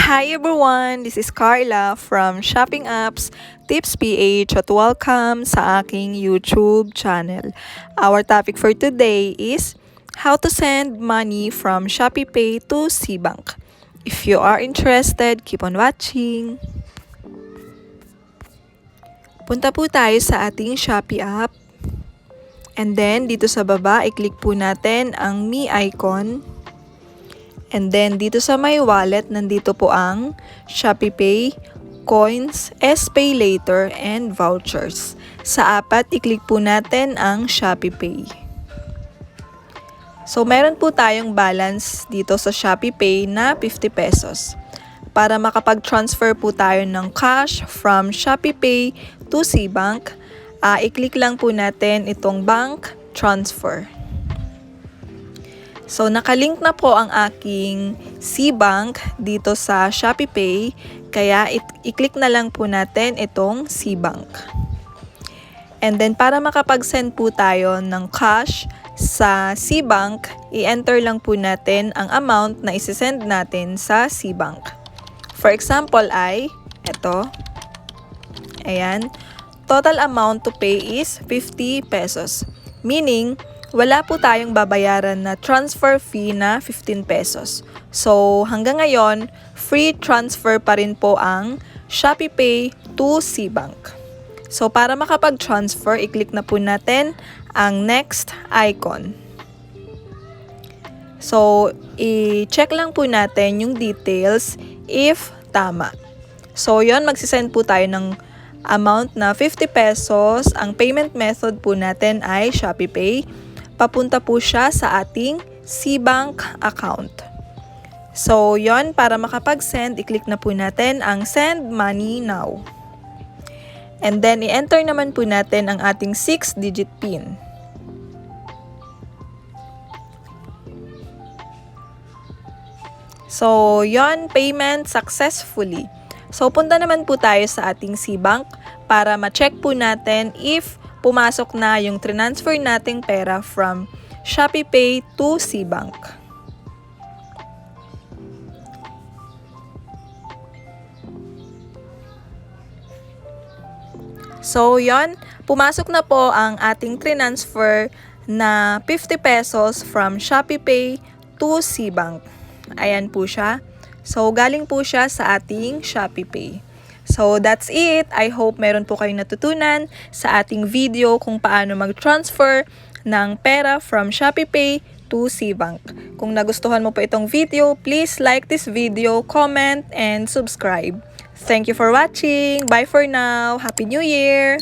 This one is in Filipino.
Hi everyone! This is Carla from Shopping Apps Tips PH at welcome sa aking YouTube channel. Our topic for today is how to send money from ShopeePay to Cbank. If you are interested, keep on watching. Punta po tayo sa ating Shopee app. And then dito sa baba, i-click po natin ang Me icon. And then, dito sa My Wallet, nandito po ang ShopeePay, Coins, SPay Later, and Vouchers. Sa apat, i-click po natin ang ShopeePay. So, meron po tayong balance dito sa ShopeePay na 50 pesos. Para makapag-transfer po tayo ng cash from ShopeePay to Cbank, i-click lang po natin itong Bank Transfer. So, nakalink na po ang aking Cbank dito sa ShopeePay, kaya i-click na lang po natin itong Cbank. And then, para makapag-send po tayo ng cash sa Cbank, i-enter lang po natin ang amount na isi-send natin sa Cbank. For example ay, ito, ayan, total amount to pay is 50 pesos. Meaning, wala po tayong babayaran na transfer fee na 15 pesos. So, hanggang ngayon, free transfer pa rin po ang ShopeePay to Cbank. So, para makapag-transfer, i-click na po natin ang next icon. So, i-check lang po natin yung details if tama. So, yon, magsisend po tayo ng amount na 50 pesos. Ang payment method po natin ay ShopeePay. Papunta po siya sa ating Cbank account. So, yon, para makapag-send, i-click na po natin ang Send Money Now. And then, i-enter naman po natin ang ating 6-digit PIN. So, yon, payment successfully. So, punta naman po tayo sa ating Cbank para ma-check po natin if pumasok na yung transfer nating pera from ShopeePay to Cbank. So, yon, pumasok na po ang ating transfer na 50 pesos from ShopeePay to Cbank. Ayan po siya. So, galing po siya sa ating ShopeePay. So, that's it. I hope meron po kayong natutunan sa ating video kung paano mag-transfer ng pera from ShopeePay to Cbank. Kung nagustuhan mo po itong video, please like this video, comment, and subscribe. Thank you for watching. Bye for now. Happy New Year!